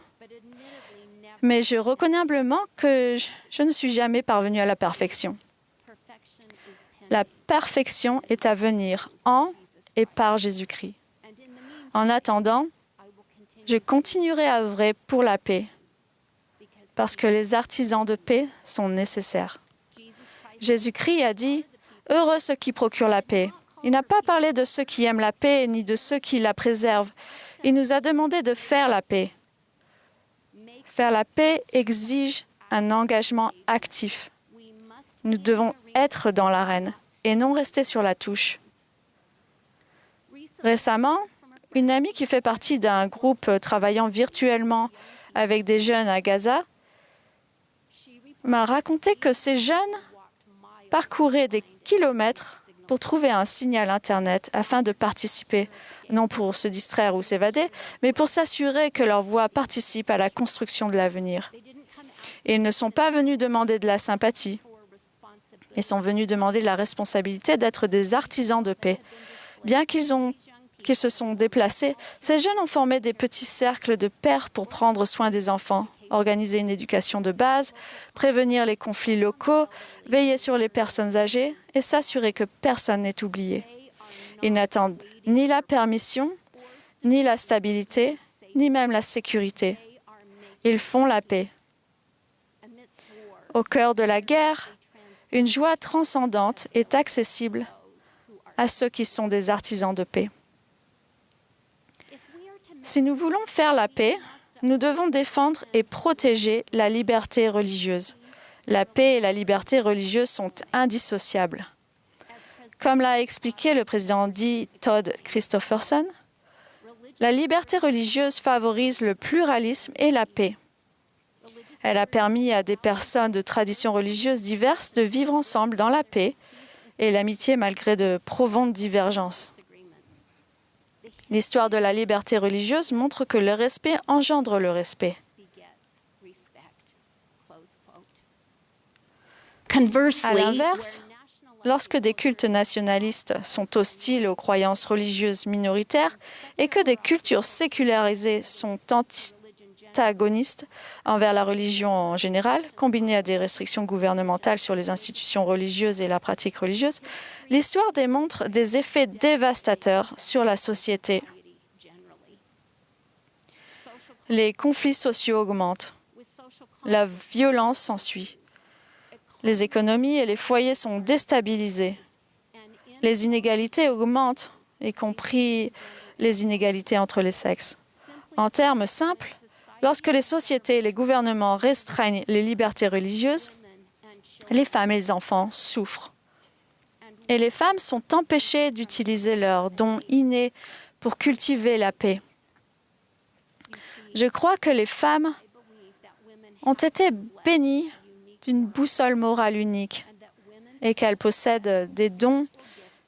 Mais je reconnais humblement que je ne suis jamais parvenue à la perfection. La perfection est à venir en et par Jésus-Christ. En attendant, je continuerai à œuvrer pour la paix, parce que les artisans de paix sont nécessaires. Jésus-Christ a dit « Heureux ceux qui procurent la paix ». Il n'a pas parlé de ceux qui aiment la paix, ni de ceux qui la préservent. Il nous a demandé de faire la paix. Faire la paix exige un engagement actif. Nous devons être dans l'arène et non rester sur la touche. Récemment, une amie qui fait partie d'un groupe travaillant virtuellement avec des jeunes à Gaza m'a raconté que ces jeunes parcouraient des kilomètres pour trouver un signal Internet afin de participer, non pour se distraire ou s'évader, mais pour s'assurer que leur voix participe à la construction de l'avenir. Ils ne sont pas venus demander de la sympathie. Ils sont venus demander la responsabilité d'être des artisans de paix. Bien qu'ils se sont déplacés, ces jeunes ont formé des petits cercles de pères pour prendre soin des enfants, organiser une éducation de base, prévenir les conflits locaux, veiller sur les personnes âgées et s'assurer que personne n'est oublié. Ils n'attendent ni la permission, ni la stabilité, ni même la sécurité. Ils font la paix. Au cœur de la guerre, une joie transcendante est accessible à ceux qui sont des artisans de paix. Si nous voulons faire la paix, nous devons défendre et protéger la liberté religieuse. La paix et la liberté religieuse sont indissociables. Comme l'a expliqué le président D. Todd Christofferson, la liberté religieuse favorise le pluralisme et la paix. Elle a permis à des personnes de traditions religieuses diverses de vivre ensemble dans la paix et l'amitié malgré de profondes divergences. L'histoire de la liberté religieuse montre que le respect engendre le respect. À l'inverse, lorsque des cultes nationalistes sont hostiles aux croyances religieuses minoritaires et que des cultures sécularisées sont antagonistes envers la religion en général, combinées à des restrictions gouvernementales sur les institutions religieuses et la pratique religieuse, l'histoire démontre des effets dévastateurs sur la société. Les conflits sociaux augmentent. La violence s'ensuit. Les économies et les foyers sont déstabilisés. Les inégalités augmentent, y compris les inégalités entre les sexes. En termes simples, lorsque les sociétés et les gouvernements restreignent les libertés religieuses, les femmes et les enfants souffrent. Et les femmes sont empêchées d'utiliser leurs dons innés pour cultiver la paix. Je crois que les femmes ont été bénies d'une boussole morale unique et qu'elles possèdent des dons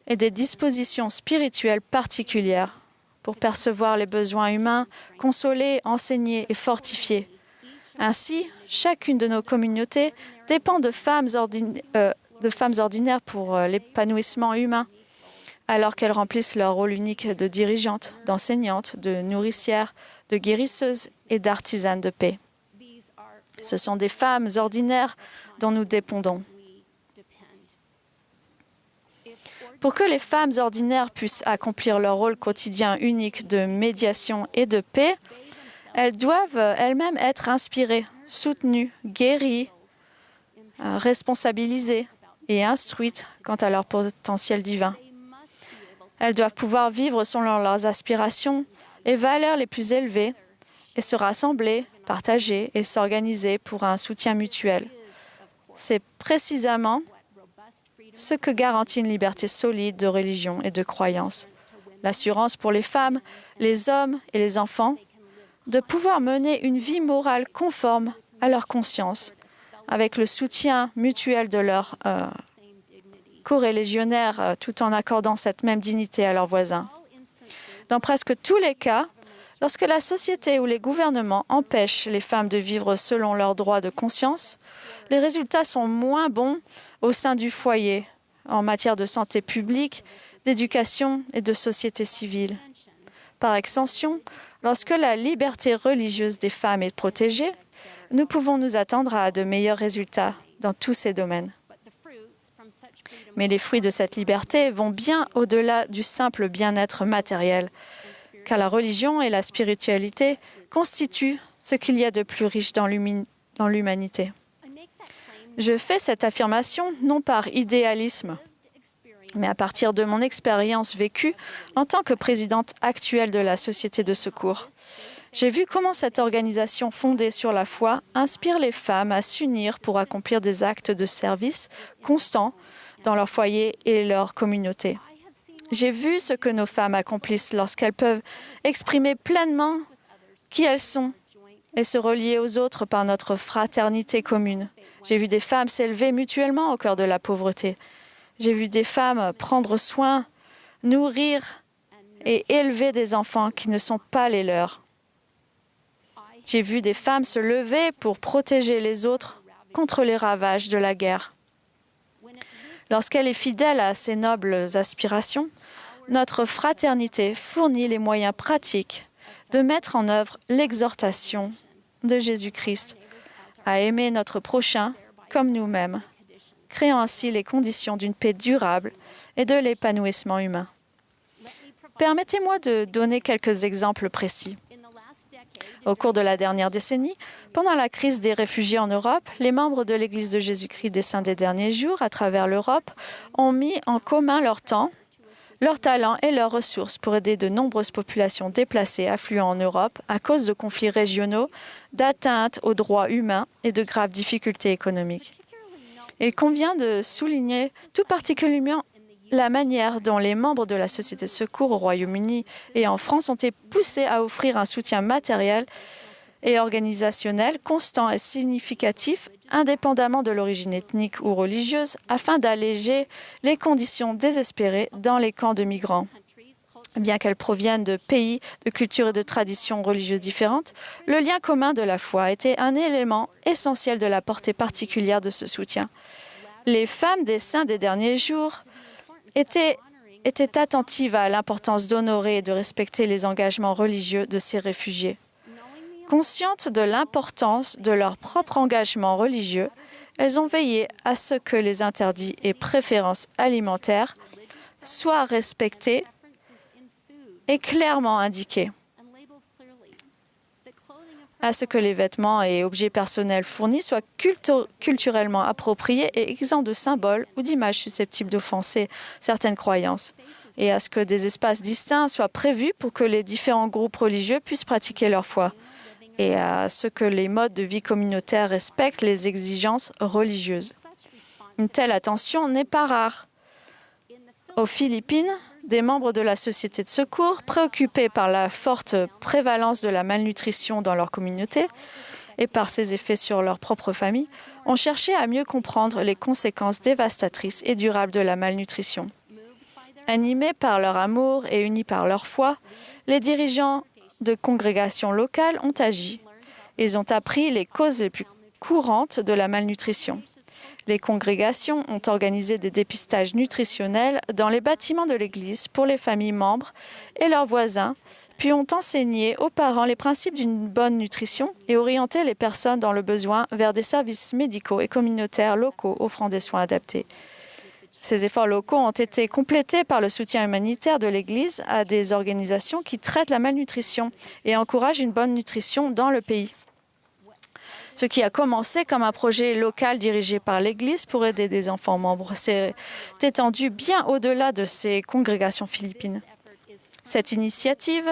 et des dispositions spirituelles particulières pour percevoir les besoins humains, consoler, enseigner et fortifier. Ainsi, chacune de nos communautés dépend de femmes ordinaires pour l'épanouissement humain, alors qu'elles remplissent leur rôle unique de dirigeantes, d'enseignantes, de nourricières, de guérisseuses et d'artisanes de paix. Ce sont des femmes ordinaires dont nous dépendons. Pour que les femmes ordinaires puissent accomplir leur rôle quotidien unique de médiation et de paix, elles doivent elles-mêmes être inspirées, soutenues, guéries, responsabilisées et instruites quant à leur potentiel divin. Elles doivent pouvoir vivre selon leurs aspirations et valeurs les plus élevées et se rassembler, partager et s'organiser pour un soutien mutuel. C'est précisément ce que garantit une liberté solide de religion et de croyance. L'assurance pour les femmes, les hommes et les enfants de pouvoir mener une vie morale conforme à leur conscience, avec le soutien mutuel de leurs coreligionnaires, tout en accordant cette même dignité à leurs voisins. Dans presque tous les cas, lorsque la société ou les gouvernements empêchent les femmes de vivre selon leurs droits de conscience, les résultats sont moins bons au sein du foyer, en matière de santé publique, d'éducation et de société civile. Par extension, lorsque la liberté religieuse des femmes est protégée, nous pouvons nous attendre à de meilleurs résultats dans tous ces domaines. Mais les fruits de cette liberté vont bien au-delà du simple bien-être matériel, car la religion et la spiritualité constituent ce qu'il y a de plus riche dans l'humanité. Je fais cette affirmation non par idéalisme, mais à partir de mon expérience vécue en tant que présidente actuelle de la Société de secours. J'ai vu comment cette organisation fondée sur la foi inspire les femmes à s'unir pour accomplir des actes de service constants dans leur foyer et leur communauté. J'ai vu ce que nos femmes accomplissent lorsqu'elles peuvent exprimer pleinement qui elles sont et se relier aux autres par notre fraternité commune. J'ai vu des femmes s'élever mutuellement au cœur de la pauvreté. J'ai vu des femmes prendre soin, nourrir et élever des enfants qui ne sont pas les leurs. J'ai vu des femmes se lever pour protéger les autres contre les ravages de la guerre. Lorsqu'elle est fidèle à ses nobles aspirations, notre fraternité fournit les moyens pratiques de mettre en œuvre l'exhortation de Jésus-Christ à aimer notre prochain comme nous-mêmes, créant ainsi les conditions d'une paix durable et de l'épanouissement humain. Permettez-moi de donner quelques exemples précis. Au cours de la dernière décennie, pendant la crise des réfugiés en Europe, les membres de l'Église de Jésus-Christ des Saints des Derniers Jours à travers l'Europe ont mis en commun leur temps, leurs talents et leurs ressources pour aider de nombreuses populations déplacées affluant en Europe à cause de conflits régionaux, d'atteintes aux droits humains et de graves difficultés économiques. Il convient de souligner tout particulièrement la manière dont les membres de la Société de secours au Royaume-Uni et en France ont été poussés à offrir un soutien matériel et organisationnel constant et significatif, indépendamment de l'origine ethnique ou religieuse, afin d'alléger les conditions désespérées dans les camps de migrants. Bien qu'elles proviennent de pays, de cultures et de traditions religieuses différentes, le lien commun de la foi était un élément essentiel de la portée particulière de ce soutien. Les femmes des saints des derniers jours étaient attentives à l'importance d'honorer et de respecter les engagements religieux de ces réfugiés. Conscientes de l'importance de leur propre engagement religieux, elles ont veillé à ce que les interdits et préférences alimentaires soient respectés et clairement indiqués, à ce que les vêtements et objets personnels fournis soient culturellement appropriés et exempts de symboles ou d'images susceptibles d'offenser certaines croyances, et à ce que des espaces distincts soient prévus pour que les différents groupes religieux puissent pratiquer leur foi, et à ce que les modes de vie communautaires respectent les exigences religieuses. Une telle attention n'est pas rare. Aux Philippines, des membres de la Société de secours, préoccupés par la forte prévalence de la malnutrition dans leur communauté et par ses effets sur leur propre famille, ont cherché à mieux comprendre les conséquences dévastatrices et durables de la malnutrition. Animés par leur amour et unis par leur foi, les dirigeants de congrégations locales ont agi. Ils ont appris les causes les plus courantes de la malnutrition. Les congrégations ont organisé des dépistages nutritionnels dans les bâtiments de l'Église pour les familles membres et leurs voisins, puis ont enseigné aux parents les principes d'une bonne nutrition et orienté les personnes dans le besoin vers des services médicaux et communautaires locaux offrant des soins adaptés. Ces efforts locaux ont été complétés par le soutien humanitaire de l'Église à des organisations qui traitent la malnutrition et encouragent une bonne nutrition dans le pays. Ce qui a commencé comme un projet local dirigé par l'Église pour aider des enfants membres s'est étendu bien au-delà de ces congrégations philippines. Cette initiative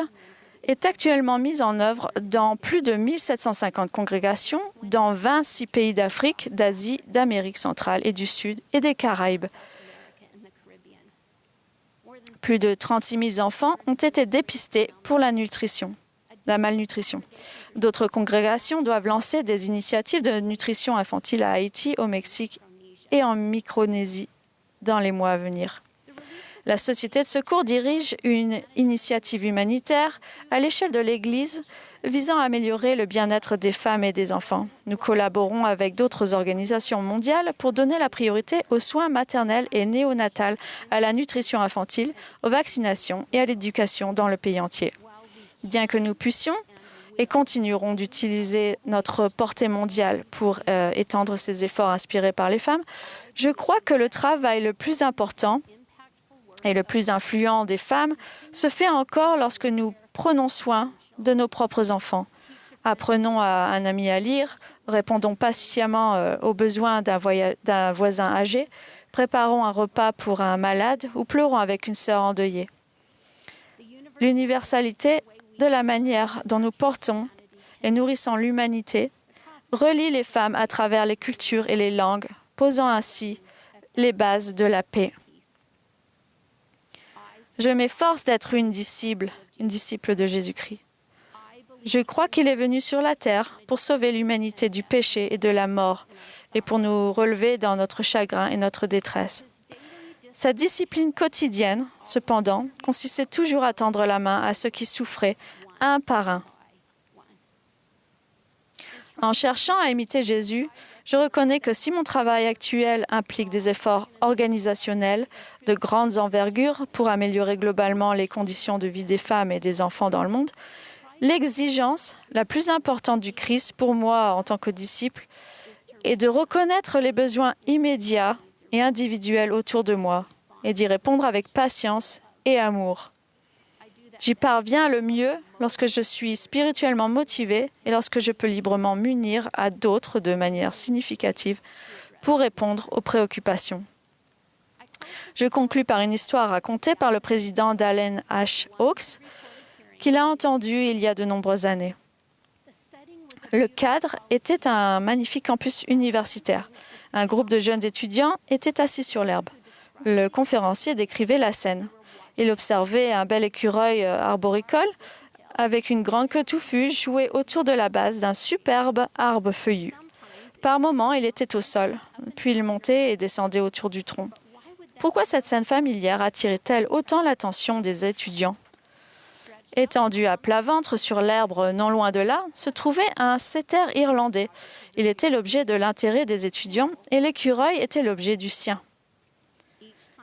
est actuellement mise en œuvre dans plus de 1750 congrégations dans 26 pays d'Afrique, d'Asie, d'Amérique centrale et du Sud et des Caraïbes. Plus de 36 000 enfants ont été dépistés pour la malnutrition. D'autres congrégations doivent lancer des initiatives de nutrition infantile à Haïti, au Mexique et en Micronésie dans les mois à venir. La Société de secours dirige une initiative humanitaire à l'échelle de l'Église visant à améliorer le bien-être des femmes et des enfants. Nous collaborons avec d'autres organisations mondiales pour donner la priorité aux soins maternels et néonatals, à la nutrition infantile, aux vaccinations et à l'éducation dans le pays entier. Bien que nous puissions et continuerons d'utiliser notre portée mondiale pour étendre ces efforts inspirés par les femmes, je crois que le travail le plus important et le plus influent des femmes se fait encore lorsque nous prenons soin de nos propres enfants. Apprenons à un ami à lire, répondons patiemment aux besoins d'un voisin âgé, préparons un repas pour un malade ou pleurons avec une sœur endeuillée. L'universalité de la manière dont nous portons et nourrissons l'humanité relie les femmes à travers les cultures et les langues, posant ainsi les bases de la paix. Je m'efforce d'être une disciple de Jésus-Christ. Je crois qu'il est venu sur la terre pour sauver l'humanité du péché et de la mort et pour nous relever dans notre chagrin et notre détresse. Sa discipline quotidienne, cependant, consistait toujours à tendre la main à ceux qui souffraient, un par un. En cherchant à imiter Jésus, je reconnais que si mon travail actuel implique des efforts organisationnels de grandes envergures pour améliorer globalement les conditions de vie des femmes et des enfants dans le monde, l'exigence la plus importante du Christ pour moi en tant que disciple est de reconnaître les besoins immédiats et individuels autour de moi et d'y répondre avec patience et amour. J'y parviens le mieux lorsque je suis spirituellement motivée et lorsque je peux librement m'unir à d'autres de manière significative pour répondre aux préoccupations. Je conclus par une histoire racontée par le président d'Allen H. Oaks qu'il a entendue il y a de nombreuses années. Le cadre était un magnifique campus universitaire. Un groupe de jeunes étudiants était assis sur l'herbe. Le conférencier décrivait la scène. Il observait un bel écureuil arboricole avec une grande queue touffue jouer autour de la base d'un superbe arbre feuillu. Par moments, il était au sol, puis il montait et descendait autour du tronc. Pourquoi cette scène familière attirait-elle autant l'attention des étudiants? Étendu à plat ventre sur l'herbe non loin de là, se trouvait un setter irlandais. Il était l'objet de l'intérêt des étudiants et l'écureuil était l'objet du sien.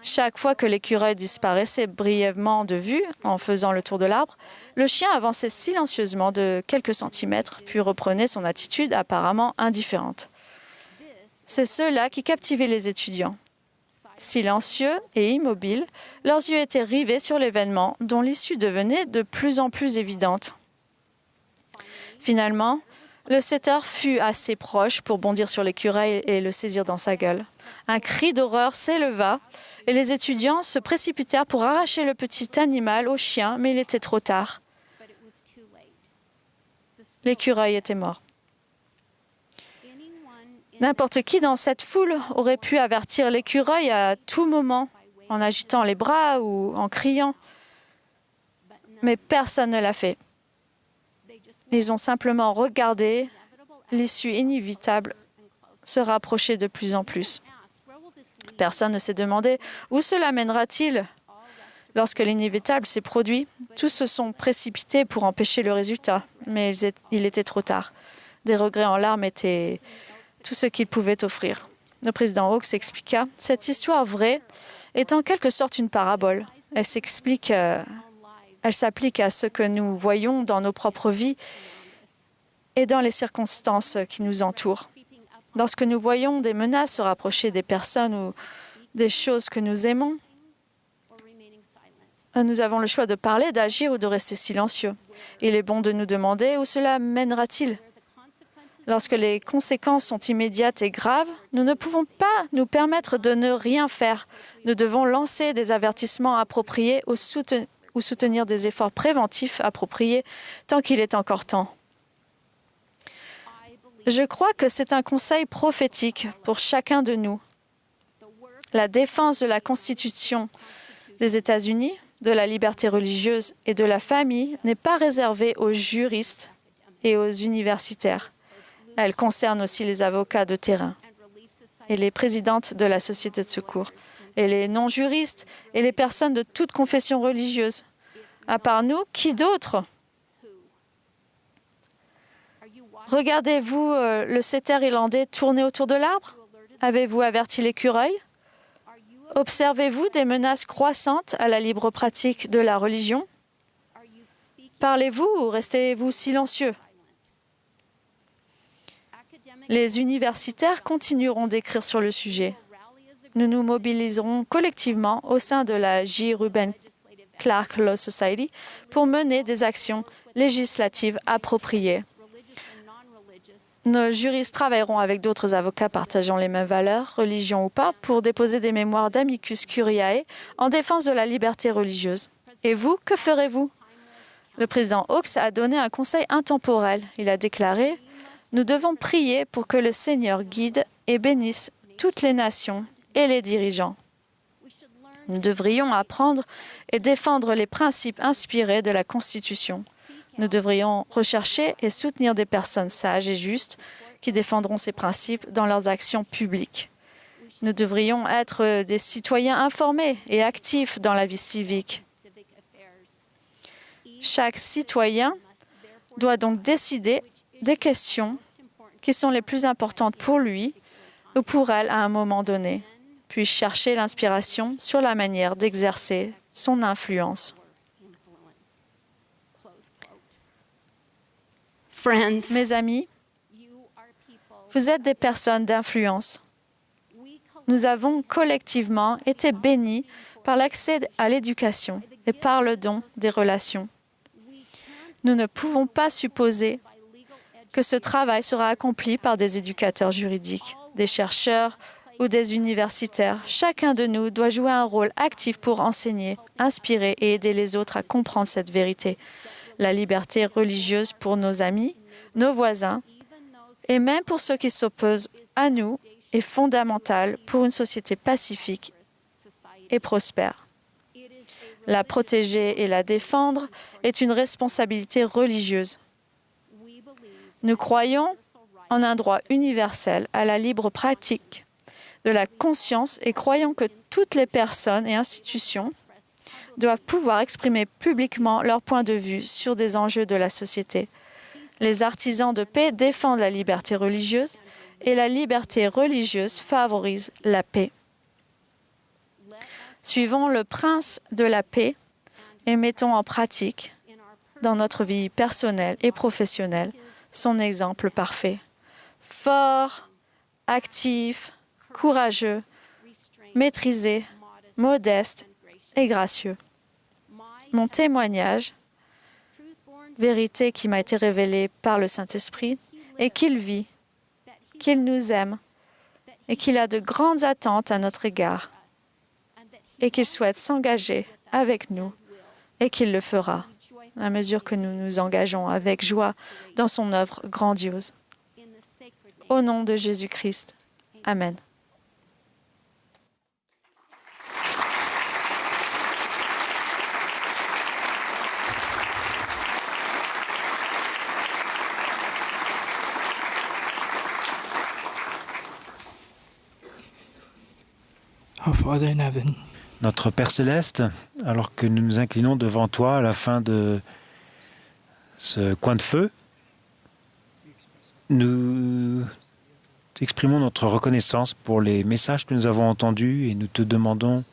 Chaque fois que l'écureuil disparaissait brièvement de vue en faisant le tour de l'arbre, le chien avançait silencieusement de quelques centimètres, puis reprenait son attitude apparemment indifférente. C'est ceux-là qui captivaient les étudiants. Silencieux et immobiles, leurs yeux étaient rivés sur l'événement dont l'issue devenait de plus en plus évidente. Finalement, le setter fut assez proche pour bondir sur l'écureuil et le saisir dans sa gueule. Un cri d'horreur s'éleva et les étudiants se précipitèrent pour arracher le petit animal au chien, mais il était trop tard. L'écureuil était mort. N'importe qui dans cette foule aurait pu avertir l'écureuil à tout moment, en agitant les bras ou en criant. Mais personne ne l'a fait. Ils ont simplement regardé l'issue inévitable se rapprocher de plus en plus. Personne ne s'est demandé où cela mènera-t-il. Lorsque l'inévitable s'est produit, tous se sont précipités pour empêcher le résultat, mais il était trop tard. Des regrets en larmes étaient tout ce qu'ils pouvaient offrir. Le président Hawkes expliqua « Cette histoire vraie est en quelque sorte une parabole. Elle s'applique à ce que nous voyons dans nos propres vies et dans les circonstances qui nous entourent. Lorsque nous voyons des menaces se rapprocher des personnes ou des choses que nous aimons, nous avons le choix de parler, d'agir ou de rester silencieux. Il est bon de nous demander où cela mènera-t-il. Lorsque les conséquences sont immédiates et graves, nous ne pouvons pas nous permettre de ne rien faire. Nous devons lancer des avertissements appropriés ou soutenir des efforts préventifs appropriés tant qu'il est encore temps. Je crois que c'est un conseil prophétique pour chacun de nous. La défense de la Constitution des États-Unis, de la liberté religieuse et de la famille n'est pas réservée aux juristes et aux universitaires. Elle concerne aussi les avocats de terrain et les présidentes de la société de secours, et les non-juristes et les personnes de toute confession religieuse. À part nous, qui d'autre? Regardez-vous le setter irlandais tourner autour de l'arbre? Avez-vous averti l'écureuil? Observez-vous des menaces croissantes à la libre pratique de la religion? Parlez-vous ou restez-vous silencieux? Les universitaires continueront d'écrire sur le sujet. Nous nous mobiliserons collectivement au sein de la J. Reuben Clark Law Society pour mener des actions législatives appropriées. Nos juristes travailleront avec d'autres avocats partageant les mêmes valeurs, religion ou pas, pour déposer des mémoires d'amicus curiae en défense de la liberté religieuse. Et vous, que ferez-vous? Le président Hawkes a donné un conseil intemporel. Il a déclaré « Nous devons prier pour que le Seigneur guide et bénisse toutes les nations et les dirigeants. Nous devrions apprendre et défendre les principes inspirés de la Constitution. Nous devrions rechercher et soutenir des personnes sages et justes qui défendront ces principes dans leurs actions publiques. Nous devrions être des citoyens informés et actifs dans la vie civique. Chaque citoyen doit donc décider des questions qui sont les plus importantes pour lui ou pour elle à un moment donné, puis chercher l'inspiration sur la manière d'exercer son influence. Mes amis, vous êtes des personnes d'influence. Nous avons collectivement été bénis par l'accès à l'éducation et par le don des relations. Nous ne pouvons pas supposer que ce travail sera accompli par des éducateurs juridiques, des chercheurs ou des universitaires. Chacun de nous doit jouer un rôle actif pour enseigner, inspirer et aider les autres à comprendre cette vérité. La liberté religieuse pour nos amis, nos voisins et même pour ceux qui s'opposent à nous est fondamentale pour une société pacifique et prospère. La protéger et la défendre est une responsabilité religieuse. Nous croyons en un droit universel à la libre pratique de la conscience et croyons que toutes les personnes et institutions doivent pouvoir exprimer publiquement leur point de vue sur des enjeux de la société. Les artisans de paix défendent la liberté religieuse et la liberté religieuse favorise la paix. Suivons le prince de la paix et mettons en pratique, dans notre vie personnelle et professionnelle, son exemple parfait. Fort, actif, courageux, maîtrisé, modeste et gracieux. Mon témoignage, vérité qui m'a été révélée par le Saint-Esprit, est qu'il vit, qu'il nous aime et qu'il a de grandes attentes à notre égard et qu'il souhaite s'engager avec nous et qu'il le fera à mesure que nous nous engageons avec joie dans son œuvre grandiose. Au nom de Jésus-Christ. Amen. Notre Père Céleste, alors que nous nous inclinons devant toi à la fin de ce coin de feu, nous exprimons notre reconnaissance pour les messages que nous avons entendus et nous te demandons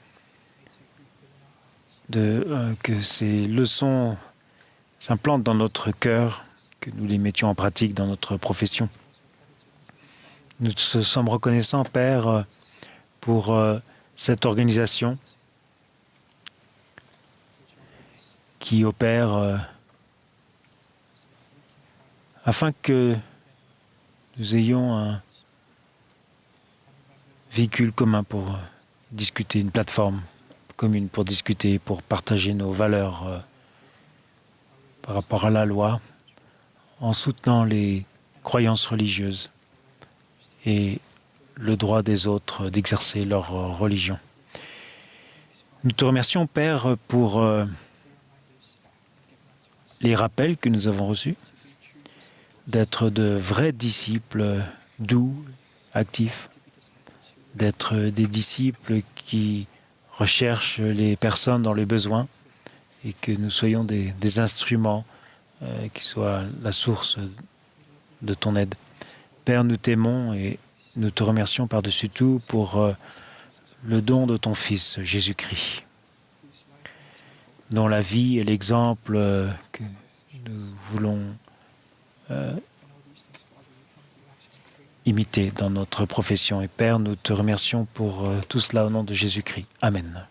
que ces leçons s'implantent dans notre cœur, que nous les mettions en pratique dans notre profession. Nous te sommes reconnaissants, Père, pour cette organisation qui opère afin que nous ayons un véhicule commun pour discuter, une plateforme commune pour discuter, pour partager nos valeurs par rapport à la loi, en soutenant les croyances religieuses et le droit des autres d'exercer leur religion. Nous te remercions, Père, pour les rappels que nous avons reçus, d'être de vrais disciples doux, actifs, d'être des disciples qui recherchent les personnes dans les besoins et que nous soyons des instruments qui soient la source de ton aide. Père, nous t'aimons et nous te remercions par-dessus tout pour le don de ton Fils, Jésus-Christ, dont la vie et l'exemple que nous voulons imiter dans notre profession. Et Père, nous te remercions pour tout cela au nom de Jésus-Christ. Amen.